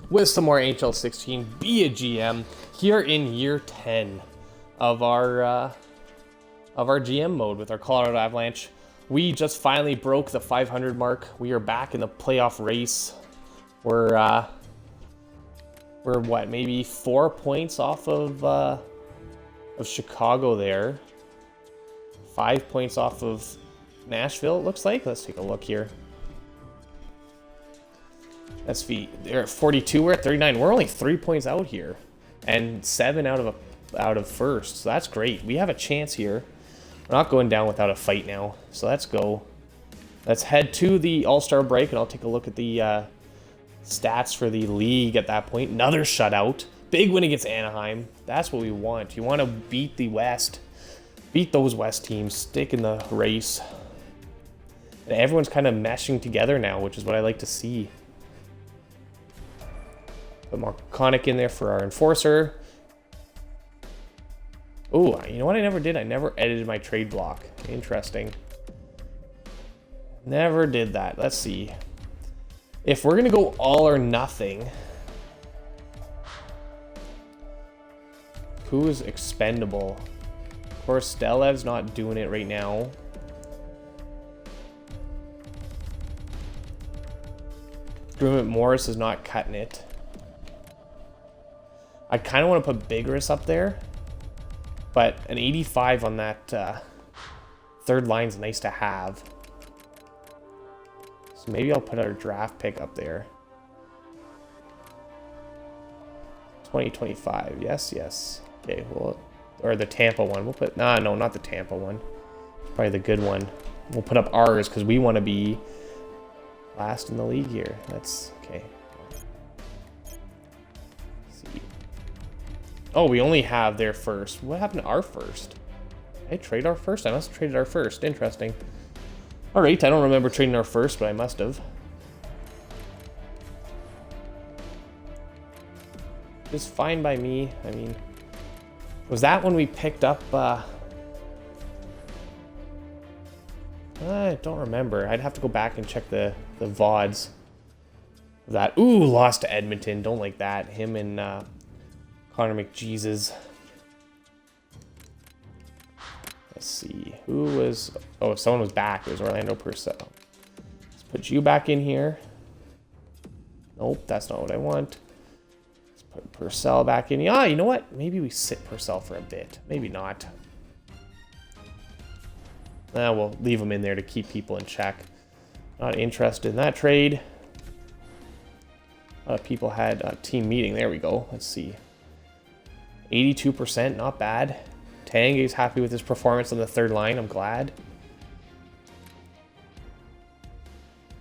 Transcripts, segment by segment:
with some more NHL 16, be a GM here in year 10 of our GM mode with our Colorado Avalanche. We just finally broke the 500 mark. We are back in the playoff race. We're what, maybe 4 points off of Chicago there. 5 points off of Nashville, it looks like. Let's take a look here. SV, they're at 42. We're at 39. We're only 3 points out here, and 7 out of first. So that's great. We have a chance here. We're not going down without a fight now. So let's go. Let's head to the All-Star break, and I'll take a look at the stats for the league at that point. Another shutout. Big win against Anaheim. That's what we want. You want to beat the West. Beat those West teams. Stick in the race. And everyone's kind of meshing together now, which is what I like to see. Put more Conic in there for our enforcer. Oh, you know what I never did? I never edited my trade block. Interesting. Never did that. Let's see. If we're going to go all or nothing, who is expendable? Of course, Stelev's not doing it right now. Grummet Morris is not cutting it. I kind of want to put Bigris up there, but an 85 on that third line is nice to have. So maybe I'll put our draft pick up there. 2025, yes. Okay, well, or the Tampa one. We'll put, no, not the Tampa one. Probably the good one. We'll put up ours because we want to be last in the league here. That's okay. Oh, we only have their first. What happened to our first? Did I trade our first? I must have traded our first. Interesting. All right, I don't remember trading our first, but I must have. It's fine by me. I mean, was that when we picked up... I don't remember. I'd have to go back and check the VODs. That. Ooh, lost to Edmonton. Don't like that. Him and... Connor McJesus. Let's see. Who was... Oh, someone was back. It was Orlando Purcell. Let's put you back in here. Nope, that's not what I want. Let's put Purcell back in. Ah, you know what? Maybe we sit Purcell for a bit. Maybe not. We'll leave him in there to keep people in check. Not interested in that trade. People had a team meeting. There we go. Let's see. 82%, not bad. Tang is happy with his performance on the third line. I'm glad.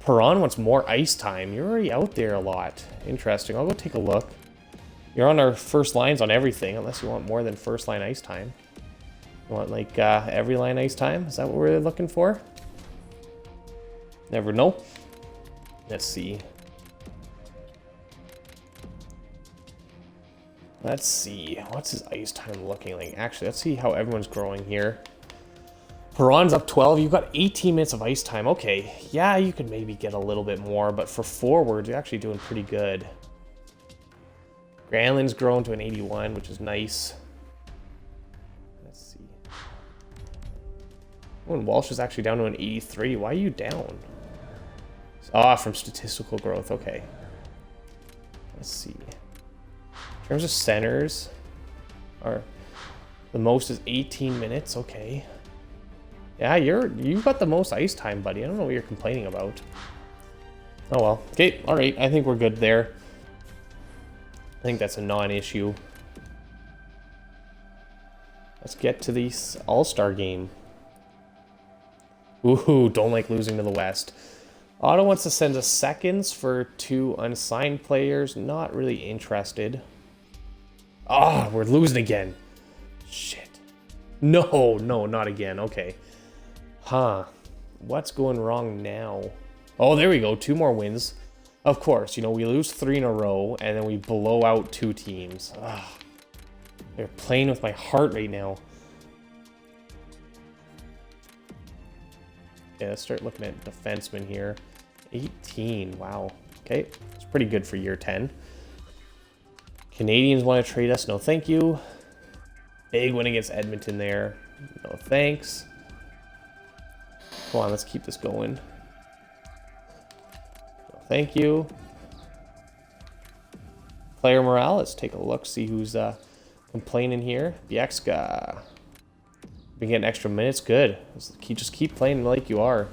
Perron wants more ice time. You're already out there a lot. Interesting. I'll go take a look. You're on our first lines on everything, unless you want more than first line ice time. You want like every line ice time? Is that what we're looking for? Never know. Let's see. Let's see. What's his ice time looking like? Actually, let's see how everyone's growing here. Perron's up 12. You've got 18 minutes of ice time. Okay. Yeah, you could maybe get a little bit more, but for forwards, you're actually doing pretty good. Granlund's grown to an 81, which is nice. Let's see. Oh, and Walsh is actually down to an 83. Why are you down? Ah, from statistical growth. Okay. Let's see. In terms of centers, the most is 18 minutes. Okay. Yeah, you've got the most ice time, buddy. I don't know what you're complaining about. Oh well. Okay, all right. I think we're good there. I think that's a non-issue. Let's get to the All-Star game. Ooh, don't like losing to the West. Otto wants to send us seconds for 2 unsigned players. Not really interested. Ah, we're losing again. Shit. No, not again. Okay. Huh. What's going wrong now? Oh, there we go. 2 more wins. Of course, you know, we lose 3 in a row, and then we blow out 2 teams. Ugh. They're playing with my heart right now. Yeah, let's start looking at defensemen here. 18. Wow. Okay. It's pretty good for year 10. Canadians want to trade us. No, thank you. Big win against Edmonton there. No, thanks. Come on, let's keep this going. No, thank you. Player morale. Let's take a look, see who's complaining here. Biekska. Been getting extra minutes. Good. Just keep playing like you are.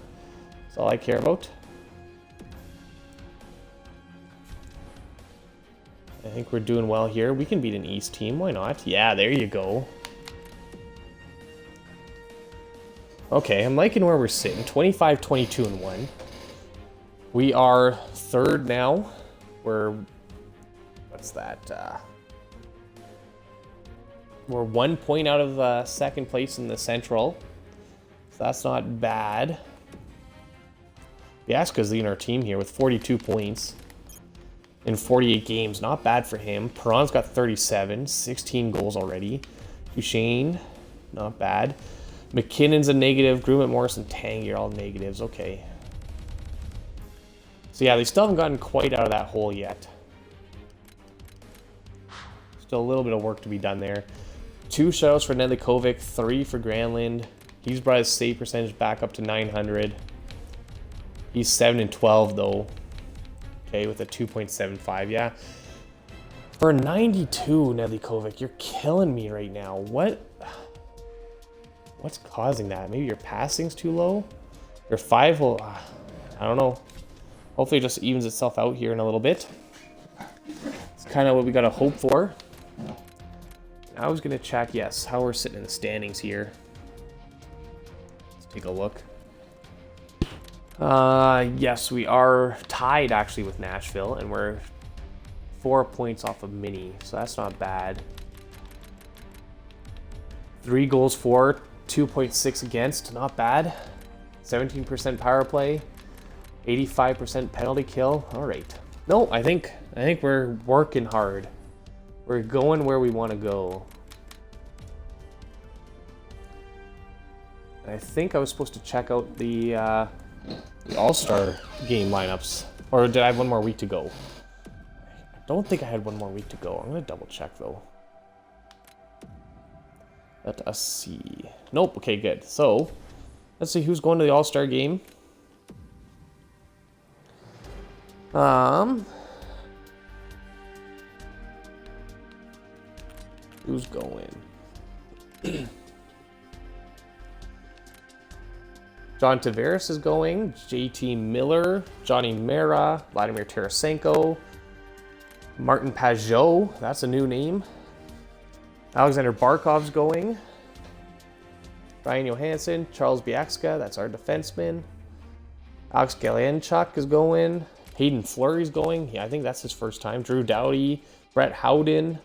That's all I care about. I think we're doing well here. We can beat an East team. Why not? Yeah, there you go. Okay, I'm liking where we're sitting. 25, 22, and 1. We are third now. We're... What's that? We're 1 point out of second place in the Central. So that's not bad. Biaska's leading our team here with 42 points. In 48 games, not bad for him. Perron's got 37, 16 goals already. Duchesne, not bad. McKinnon's a negative. Grumman, Morrison, Tang, you're all negatives. Okay. So yeah, they still haven't gotten quite out of that hole yet. Still a little bit of work to be done there. 2 shutouts for Nedeljkovic, 3 for Granlund. He's brought his save percentage back up to 900. He's 7-12 though. Okay, with a 2.75, yeah. For 92, Nedeljkovic, you're killing me right now. What's causing that? Maybe your passing's too low? Your 5 will... I don't know. Hopefully it just evens itself out here in a little bit. It's kind of what we got to hope for. I was going to check, yes, how we're sitting in the standings here. Let's take a look. Yes, we are tied actually with Nashville, and we're 4 points off of Mini, so that's not bad. 3 goals for, 2.6 against, not bad. 17% power play, 85% penalty kill. All right. No, I think we're working hard. We're going where we want to go. I think I was supposed to check out the All-Star game lineups. Or did I have 1 more week to go? I don't think I had 1 more week to go. I'm going to double check though. Let us see. Nope. Okay, good. So, let's see who's going to the All-Star game. Who's going? John Tavares is going. JT Miller, Johnny Mera, Vladimir Tarasenko, Martin Pajot, that's a new name. Alexander Barkov's going. Ryan Johansson, Charles Biekska, that's our defenseman. Alex Galchenyuk is going. Hayden Fleury's going. Yeah, I think that's his first time. Drew Doughty, Brett Howden,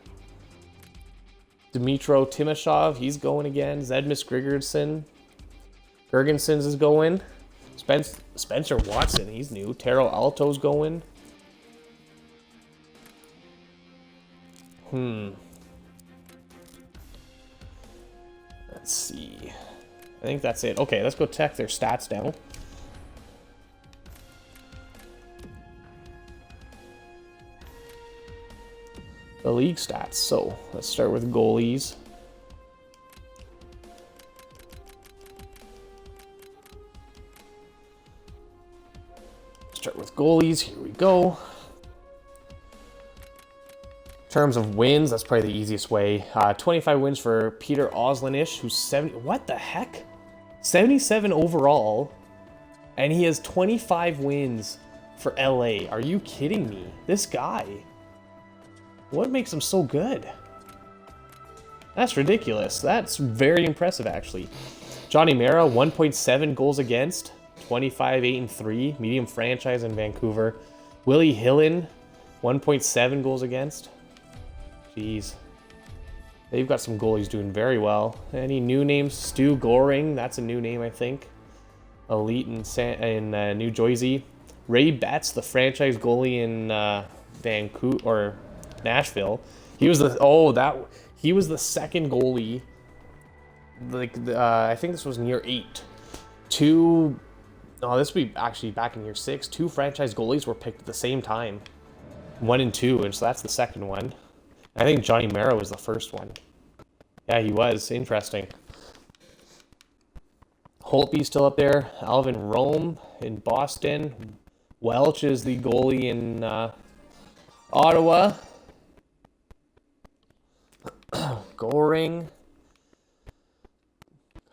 Dmytro Timashov, he's going again. Zedmus Girgensons is going. Spencer Watson, he's new. Taro Alto's going. Let's see. I think that's it. Okay, let's go check their stats now. The league stats. So, let's start with goalies. Start with goalies. Here we go. In terms of wins, that's probably the easiest way. 25 wins for Peter Oslanish, who's 70. What the heck? 77 overall, and he has 25 wins for LA. Are you kidding me? This guy. What makes him so good? That's ridiculous. That's very impressive, actually. Johnny Mera, 1.7 goals against, 25, 8, and 3, medium franchise in Vancouver. Willie Hillen, 1.7 goals against. Jeez. They've got some goalies doing very well. Any new names? Stu Goring, that's a new name, I think. Elite in New Jersey. Ray Betts, the franchise goalie in Vancouver or Nashville. He was he was the second goalie. I think this was in year 8. This would be actually back in year 6. 2 franchise goalies were picked at the same time. 1 and 2, and so that's the second one. I think Johnny Mara was the first one. Yeah, he was. Interesting. Holtby's still up there. Alvin Rome in Boston. Welch is the goalie in Ottawa. Goring.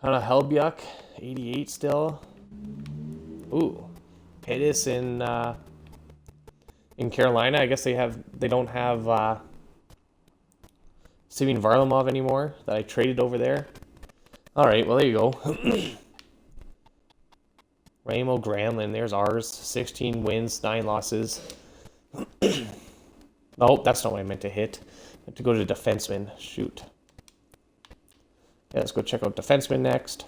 Kind of Helbjak, 88 still. Ooh. Pettis in Carolina. I guess they don't have Simeon Varlamov anymore that I traded over there. All right, well there you go. Ramo Granlund, there's ours. 16 wins, 9 losses. Oh, that's not what I meant to hit. I meant to go to defenseman. Shoot. Yeah, let's go check out defenseman next.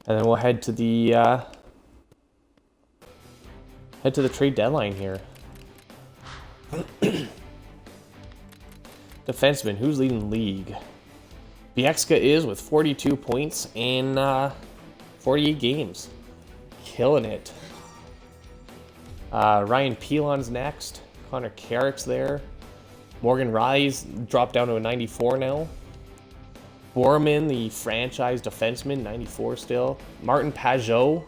And then we'll head to the trade deadline here. Defenseman, who's leading the league? Biekska is with 42 points in 48 games. Killing it. Ryan Pilon's next. Connor Carrick's there. Morgan Riley's dropped down to a 94 now. Borman, the franchise defenseman, 94 still. Martin Pajot,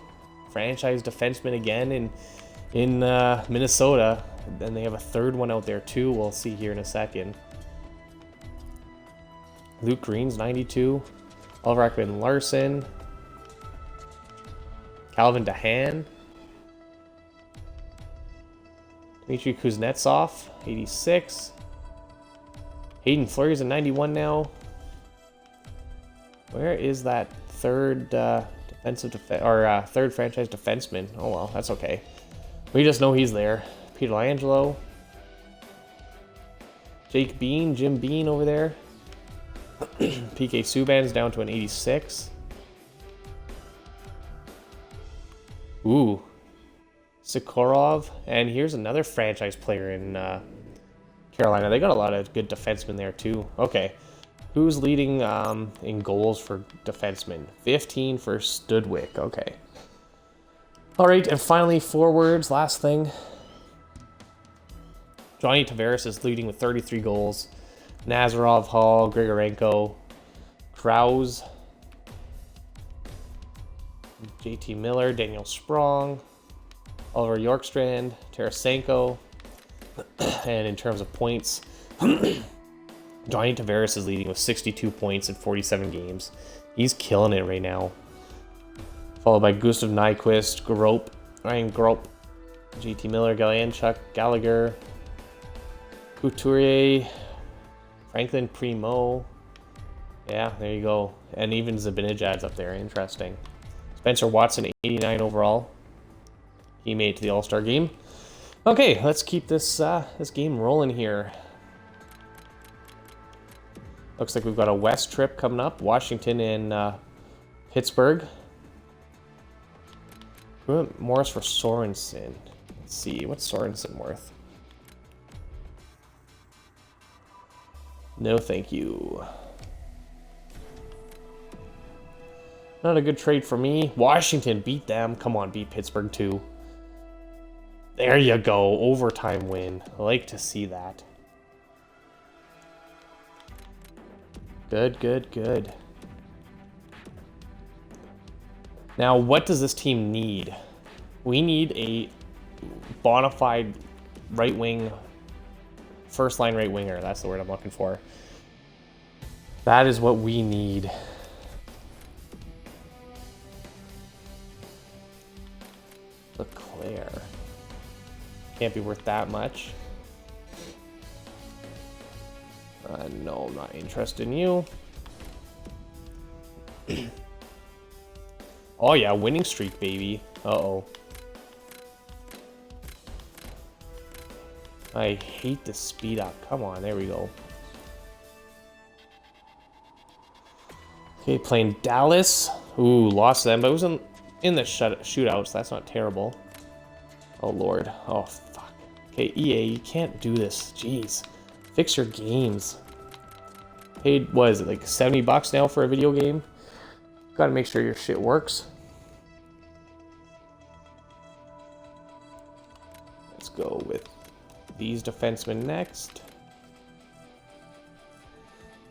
franchise defenseman again in Minnesota. Then they have a third one out there too. We'll see here in a second. Luke Green's 92. Oliver Ekman-Larsson. Calvin DeHaan. Dmitry Kuznetsov, 86. Hayden Fleury's a 91 now. Where is that third third franchise defenseman? Oh well, that's okay. We just know he's there. Peter Langelo. Jake Bean, Jim Bean over there. PK Subban's down to an 86. Ooh. Sikorov. And here's another franchise player in Carolina. They got a lot of good defensemen there too. Okay. Who's leading in goals for defensemen? 15 for Studwick. Okay. All right, and finally forwards. Last thing. Johnny Tavares is leading with 33 goals. Nazarov, Hall, Grigorenko, Krause, JT Miller, Daniel Sprong, Oliver Yorkstrand, Tarasenko. And in terms of points, Johnny Tavares is leading with 62 points in 47 games. He's killing it right now. Followed by Gustav Nyquist, Ryan Grope, JT Miller, Galyanchuk, Gallagher, Couturier, Franklin Primo. Yeah, there you go. And even Zibanejad's up there. Interesting. Spencer Watson, 89 overall. He made it to the All-Star game. Okay, let's keep this this game rolling here. Looks like we've got a West trip coming up. Washington and Pittsburgh. We want Morris for Sorensen. Let's see, what's Sorensen worth? No, thank you. Not a good trade for me. Washington, beat them. Come on, beat Pittsburgh too. There you go. Overtime win. I like to see that. Good, good, good. Now, what does this team need? We need a bona fide right wing, first line right winger. That's the word I'm looking for. That is what we need. Leclerc. Can't be worth that much. No, I'm not interested in you. Oh yeah, winning streak, baby. Uh-oh. I hate the speed up. Come on, there we go. Okay, playing Dallas. Ooh, lost them, but it was in the shootouts. That's not terrible. Oh, Lord. Oh, fuck. Okay, EA, you can't do this. Jeez. Fix your games. Paid, what is it, like 70 bucks now for a video game? Gotta make sure your shit works. Let's go with these defensemen next.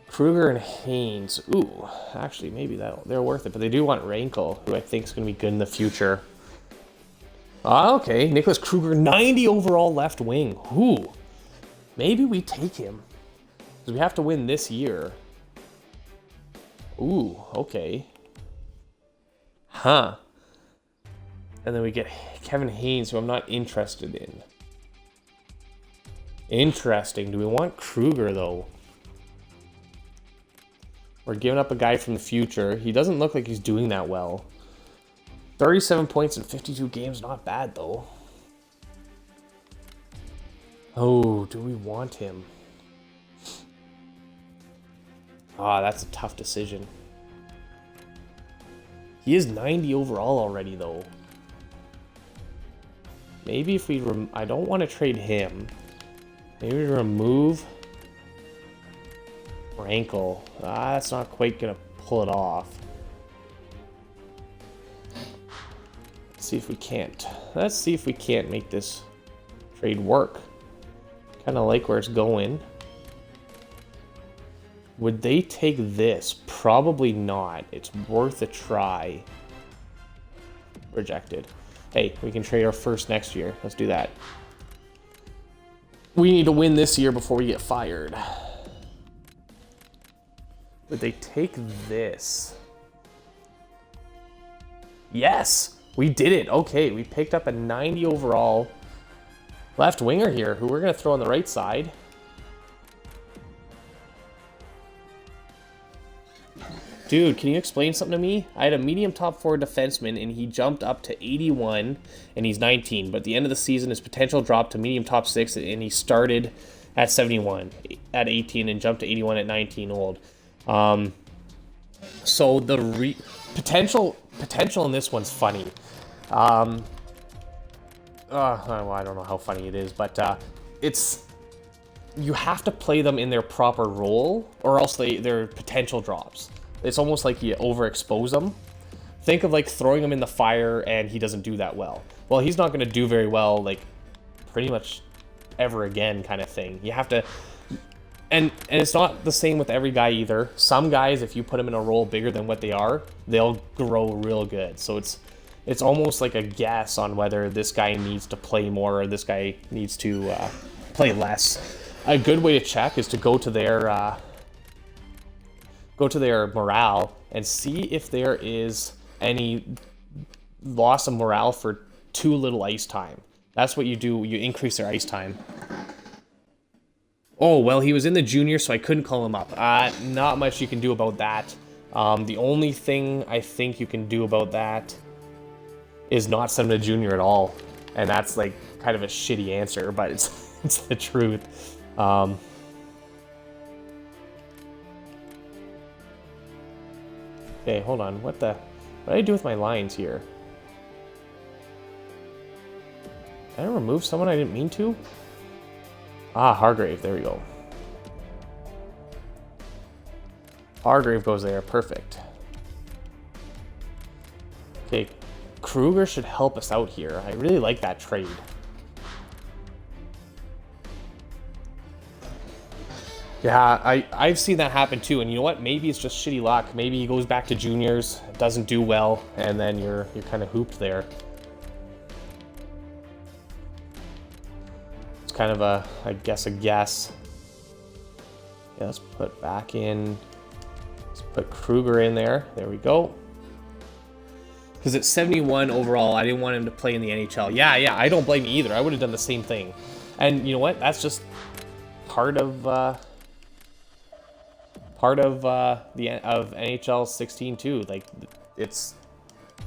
Kruger and Haynes. Ooh, actually, maybe they're worth it. But they do want Rankle, who I think is going to be good in the future. Okay, Nicholas Kruger, 90 overall left wing. Ooh, maybe we take him. Because we have to win this year. Ooh, okay. Huh. And then we get Kevin Haynes, who I'm not interested in. Interesting. Do we want Kruger, though? We're giving up a guy from the future. He doesn't look like he's doing that well. 37 points in 52 games. Not bad, though. Oh, do we want him? Ah, that's a tough decision. He is 90 overall already, though. Maybe if we... I don't want to trade him. Maybe remove... Rankle. Ah, that's not quite going to pull it off. Let's see if we can't. Let's see if we can't make this trade work. Kind of like where it's going. Would they take this? Probably not. It's worth a try. Rejected. Hey, we can trade our first next year. Let's do that. We need to win this year before we get fired. Would they take this? Yes! We did it! Okay, we picked up a 90 overall left winger here, who we're going to throw on the right side. Dude, can you explain something to me? I had a medium top 4 defenseman, and he jumped up to 81, and he's 19. But at the end of the season, his potential dropped to medium top 6, and he started at 71 at 18 and jumped to 81 at 19 old. So the potential in this one's funny. Well, I don't know how funny it is, but it's... You have to play them in their proper role, or else their potential drops. It's almost like you overexpose them. Think of like throwing him in the fire and he doesn't do that well. Well, he's not going to do very well, like, pretty much ever again kind of thing. You have to... And it's not the same with every guy either. Some guys, if you put them in a role bigger than what they are, they'll grow real good. So it's almost like a guess on whether this guy needs to play more or this guy needs to play less. A good way to check is to go to their morale and see if there is any loss of morale for too little ice time. That's what you do. You increase their ice time. Oh, well, he was in the junior, so I couldn't call him up. Not much you can do about that. The only thing I think you can do about that is not send him to junior at all. And that's, like, kind of a shitty answer, but it's the truth. Okay, hold on. What did I do with my lines here? Did I remove someone I didn't mean to? Ah, Hargrave. There we go. Hargrave goes there. Perfect. Okay, Kruger should help us out here. I really like that trade. Yeah, I've seen that happen too, and you know what? Maybe it's just shitty luck. Maybe he goes back to juniors, doesn't do well, and then you're kind of hooped there. It's kind of I guess a guess. Yeah, let's put back in. Let's put Kruger in there. There we go. Because it's 71 overall, I didn't want him to play in the NHL. Yeah, I don't blame you either. I would have done the same thing. And you know what? That's just part of NHL 16 too. Like,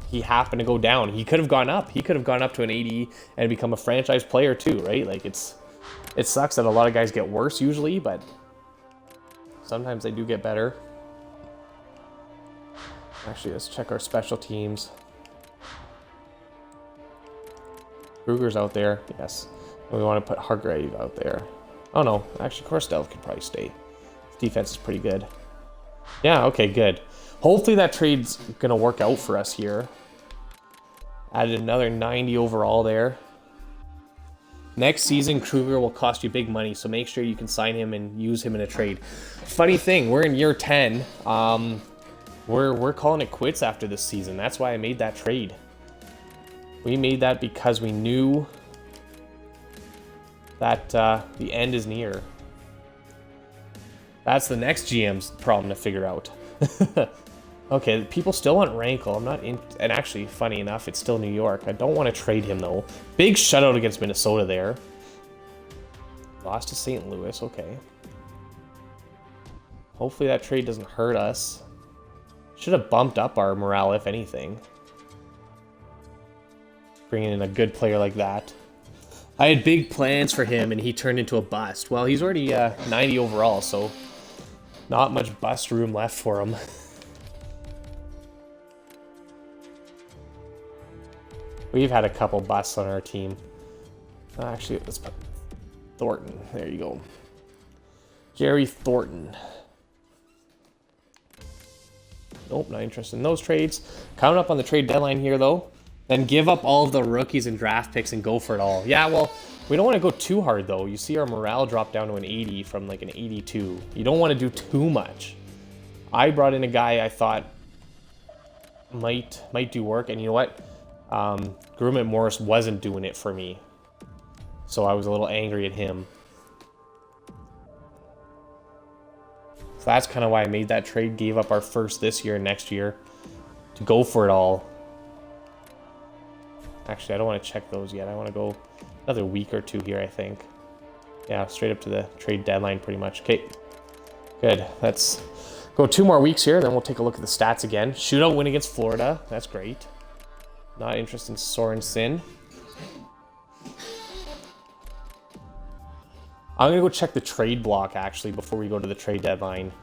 he happened to go down. He could have gone up. He could have gone up to an 80 and become a franchise player too, right? Like, it sucks that a lot of guys get worse usually, but sometimes they do get better. Actually, let's check our special teams. Kruger's out there, yes. And we want to put Hargrave out there. Oh no, actually Korsdell could probably stay. His defense is pretty good. Yeah, okay, good. Hopefully that trade's gonna work out for us here. Added another 90 overall there. Next season, Kruger will cost you big money, so make sure you can sign him and use him in a trade. Funny thing, we're in year 10. We're calling it quits after this season. That's why I made that trade. We made that because we knew that the end is near. That's the next GM's problem to figure out. Okay, people still want Rankle. I'm not in, and actually, funny enough, it's still New York. I don't want to trade him though. Big shutout against Minnesota there. Lost to St. Louis. Okay. Hopefully that trade doesn't hurt us. Should have bumped up our morale, if anything. Bringing in a good player like that. I had big plans for him, and he turned into a bust. Well, he's already 90 overall, so not much bust room left for him. We've had a couple busts on our team. Actually, let's put Thornton. There you go. Jerry Thornton. Nope, not interested in those trades. Coming up on the trade deadline here, though. Then give up all of the rookies and draft picks and go for it all. Yeah, well, we don't want to go too hard, though. You see our morale drop down to an 80 from like an 82. You don't want to do too much. I brought in a guy I thought might do work, and you know what? Grumman Morris wasn't doing it for me. So I was a little angry at him. So that's kind of why I made that trade. Gave up our first this year and next year to go for it all. Actually, I don't want to check those yet. I want to go another week or two here, I think. Yeah, straight up to the trade deadline pretty much. Okay, good. Let's go 2 more weeks here, then we'll take a look at the stats again. Shootout win against Florida. That's great. Not interested in Sorensen. I'm going to go check the trade block, actually, before we go to the trade deadline.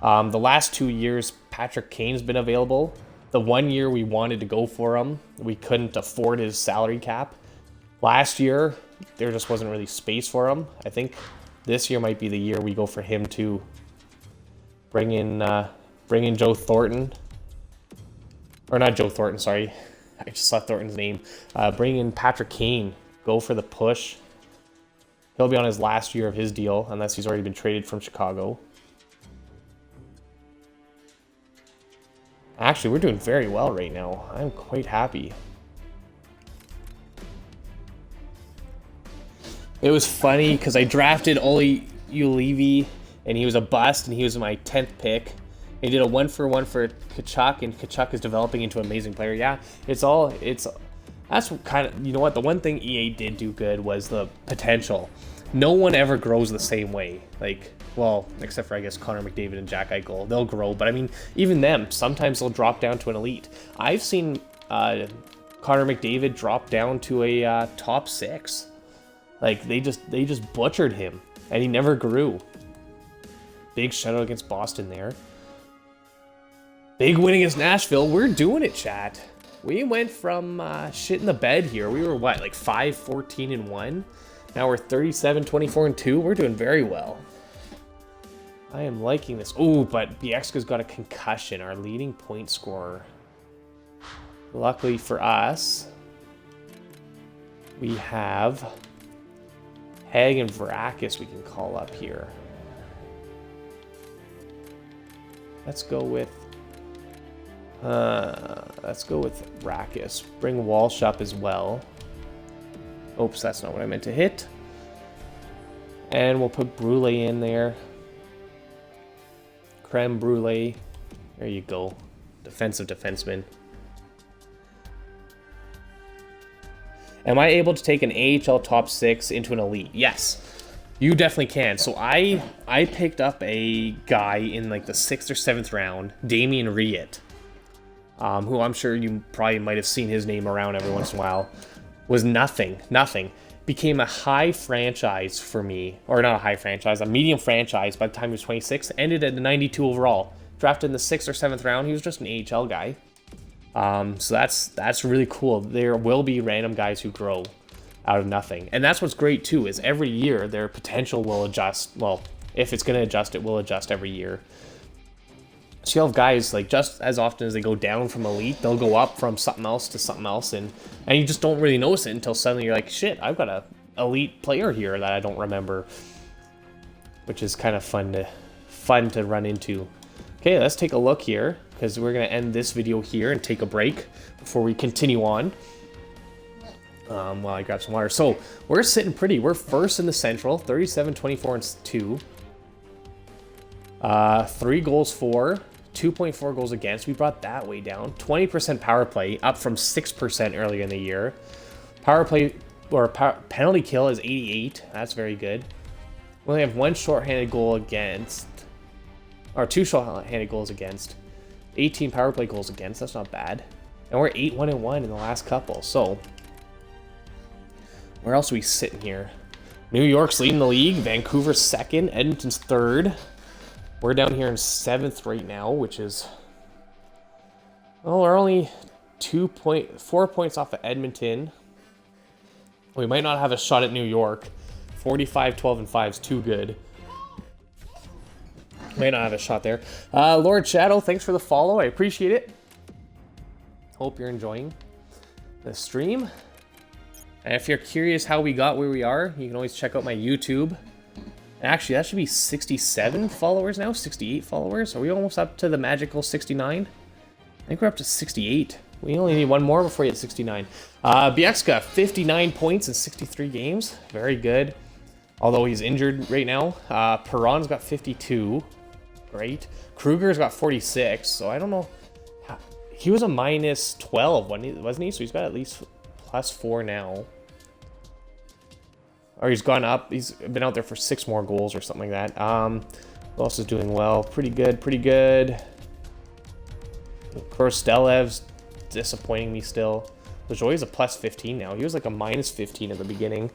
The last 2 years, Patrick Kane's been available. The 1 year we wanted to go for him, we couldn't afford his salary cap. Last year, there just wasn't really space for him. I think this year might be the year we go for him to bring in Joe Thornton. Or not Joe Thornton, sorry. I just saw Thornton's name. Bring in Patrick Kane. Go for the push. He'll be on his last year of his deal, unless he's already been traded from Chicago. Actually, we're doing very well right now. I'm quite happy. It was funny because I drafted Oli Ulevi, and he was a bust, and he was my 10th pick. He did a 1-for-1 for Tkachuk, and Tkachuk is developing into an amazing player. Yeah, that's kind of, you know what, the one thing EA did do good was the potential. No one ever grows the same way. Like, well, except for, I guess, Connor McDavid and Jack Eichel. They'll grow, but I mean, even them, sometimes they'll drop down to an elite. I've seen Connor McDavid drop down to a top 6. Like, they just butchered him, and he never grew. Big shutout against Boston there. Big win against Nashville. We're doing it, chat. We went from shit in the bed here. We were, what, like 5-14-1? Now we're 37-24-2. We're doing very well. I am liking this. Oh, but Biekska's got a concussion, our leading point scorer. Luckily for us, we have Hag and Varakis we can call up here. Let's go with Rakis. Bring Walsh up as well. Oops, that's not what I meant to hit. And we'll put Brule in there. Creme Brulee. There you go. Defensive defenseman. Am I able to take an AHL top 6 into an elite? Yes. You definitely can. So I picked up a guy in like the 6th or 7th round, Damian Riet, who I'm sure you probably might have seen his name around every once in a while. Was nothing. Became a high franchise for me, or not a high franchise, a medium franchise by the time he was 26. Ended at 92 overall. Drafted in the 6th or 7th round. He was just an AHL guy. So that's really cool. There will be random guys who grow out of nothing. And that's what's great too, is every year their potential will adjust. Well, if it's going to adjust, it will adjust every year. So you'll have guys, like, just as often as they go down from elite, they'll go up from something else to something else, and you just don't really notice it until suddenly you're like, shit, I've got a elite player here that I don't remember, which is kind of fun to run into. Okay, let's take a look here, because we're going to end this video here and take a break before we continue on. While I grab some water. So, we're sitting pretty. We're first in the Central, 37, 24, and 2. 3 goals for, 2.4 goals against. We brought that way down. 20% power play, up from 6% earlier in the year. Power play, or penalty kill is 88. That's very good. We only have 1 shorthanded goal against. Or 2 shorthanded goals against. 18 power play goals against. That's not bad. And we're 8-1-1 in the last couple. So, where else are we sitting here? New York's leading the league. Vancouver's 2nd. Edmonton's 3rd. We're down here in 7th right now, which is... Well, we're only 4 points off of Edmonton. We might not have a shot at New York. 45, 12, and 5 is too good. May not have a shot there. Lord Shadow, thanks for the follow. I appreciate it. Hope you're enjoying the stream. And if you're curious how we got where we are, you can always check out my YouTube. Actually, that should be 67 followers now. 68 followers. Are we almost up to the magical 69? I think we're up to 68. We only need 1 more before we hit 69. BX got 59 points in 63 games. Very good. Although he's injured right now. Perron's got 52. Great. Kruger's got 46. So I don't know. He was a minus 12, wasn't he? So he's got at least plus 4 now. Or he's gone up. He's been out there for 6 more goals or something like that. Who else is doing well? Pretty good, pretty good. Korostelev's disappointing me still. LaJoie's a plus 15 now. He was like a minus 15 at the beginning.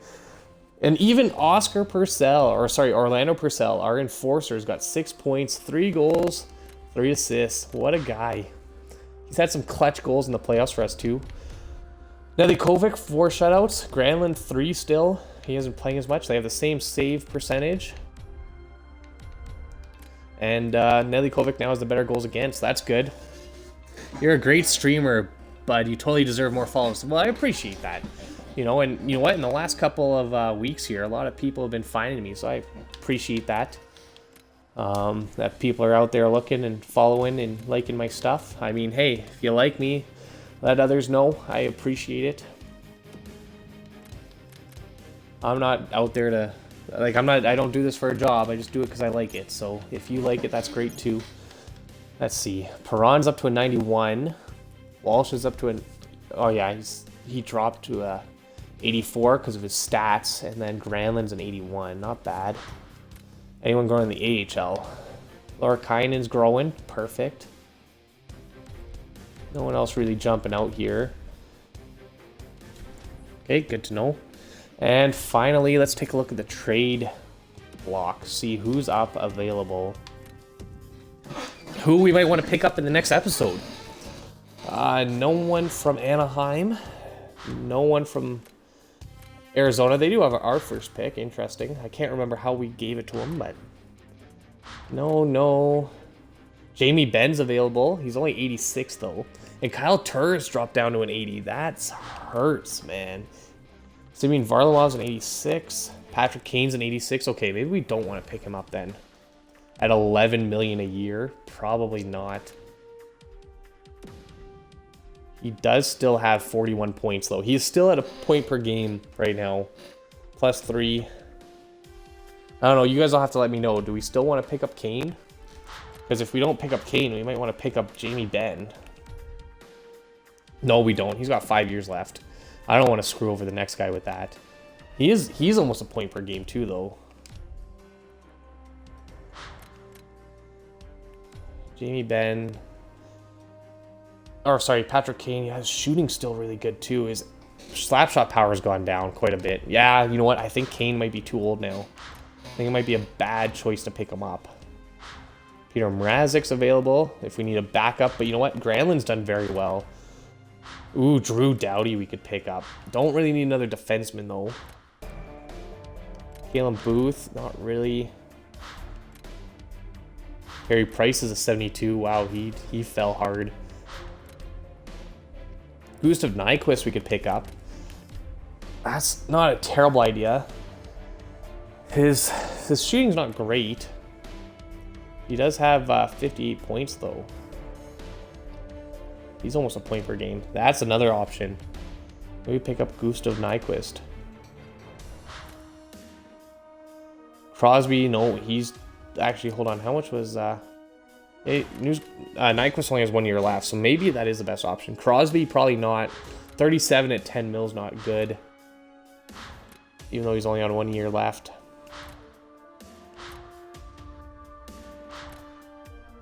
And even Oscar Purcell, or sorry, Orlando Purcell, our enforcer's got 6 points, 3 goals, 3 assists. What a guy. He's had some clutch goals in the playoffs for us too. Nedeljkovic, 4 shutouts. Granlund, 3 still. He isn't playing as much. They have the same save percentage. And Nedeljkovic now has the better goals against. That's good. You're a great streamer, bud. You totally deserve more followers. Well, I appreciate that. You know, and you know what? In the last couple of weeks here, a lot of people have been finding me, so I appreciate that. That people are out there looking and following and liking my stuff. I mean, hey, if you like me, let others know. I appreciate it. I'm not out there to, like, I don't do this for a job. I just do it because I like it. So if you like it, that's great too. Let's see. Perron's up to a 91. Walsh is up to an, oh yeah, he dropped to a 84 because of his stats. And then Granlund's an 81. Not bad. Anyone growing in the AHL? Lorkainen's growing. Perfect. No one else really jumping out here. Okay, good to know. And finally, let's take a look at the trade block. See who's up available. Who we might want to pick up in the next episode. No one from Anaheim. No one from Arizona. They do have our first pick. Interesting. I can't remember how we gave it to them, but... No. Jamie Benn's available. He's only 86, though. And Kyle Turris dropped down to an 80. That hurts, man. So, I mean, Varlamov's an 86. Patrick Kane's an 86. Okay, maybe we don't want to pick him up then. At $11 million a year? Probably not. He does still have 41 points, though. He's still at a point per game right now. Plus 3. I don't know. You guys will have to let me know. Do we still want to pick up Kane? Because if we don't pick up Kane, we might want to pick up Jamie Benn. No, we don't. He's got 5 years left. I don't want to screw over the next guy with that. He's almost a point per game too, though. Jamie Benn. Or sorry, Patrick Kane. Yeah, his shooting's still really good too. His slap shot power's gone down quite a bit. Yeah, you know what? I think Kane might be too old now. I think it might be a bad choice to pick him up. Peter Mrazek's available if we need a backup. But you know what? Granlund's done very well. Ooh, Drew Doughty we could pick up. Don't really need another defenseman, though. Kalen Booth, not really. Harry Price is a 72. Wow, he fell hard. Gustav Nyquist we could pick up. That's not a terrible idea. His shooting's not great. He does have 58 points, though. He's almost a point per game. That's another option. Maybe pick up Gustav Nyquist. Crosby, no, he's... Actually, hold on. How much was... Nyquist only has 1 year left, so maybe that is the best option. Crosby, probably not. 37 at 10 mils, not good. Even though he's only on 1 year left.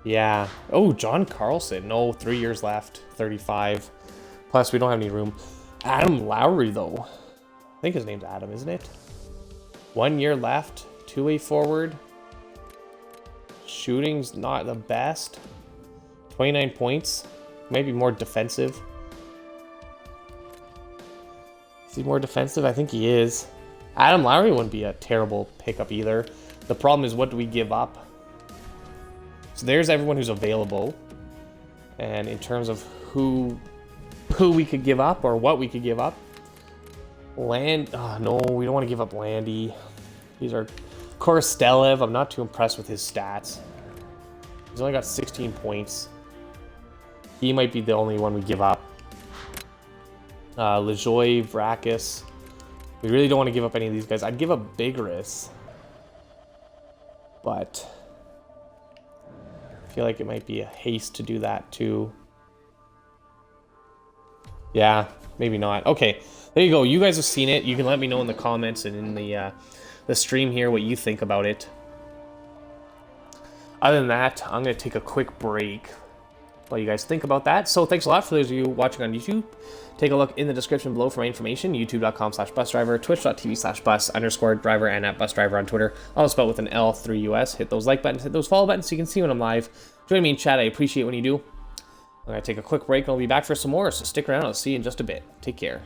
Yeah. Oh, John Carlson. No, 3 years left. 35. Plus, we don't have any room. Adam Lowry, though. I think his name's Adam, isn't it? 1 year left. Two-way forward. Shooting's not the best. 29 points. Maybe more defensive. Is he more defensive? I think he is. Adam Lowry wouldn't be a terrible pickup either. The problem is, what do we give up? So there's everyone who's available. And in terms of who we could give up or what we could give up. No, we don't want to give up Landy. These are Korostelev. I'm not too impressed with his stats. He's only got 16 points. He might be the only one we give up. Lajoy, Vrakis. We really don't want to give up any of these guys. I'd give up Bigris. But I feel like it might be a haste to do that too. Yeah, maybe not. Okay, there you go. You guys have seen it. You can let me know in the comments and in the stream here what you think about it. Other than that, I'm going to take a quick break while you guys think about that. So thanks a lot for those of you watching on YouTube. Take a look in the description below for my information. YouTube.com/busdriver, Twitch.tv/bus_driver, and at busdriver on Twitter. All spelled with an L3US. Hit those like buttons, hit those follow buttons so you can see when I'm live. Join me in chat. I appreciate when you do. I'm going to take a quick break and I'll be back for some more. So stick around. I'll see you in just a bit. Take care.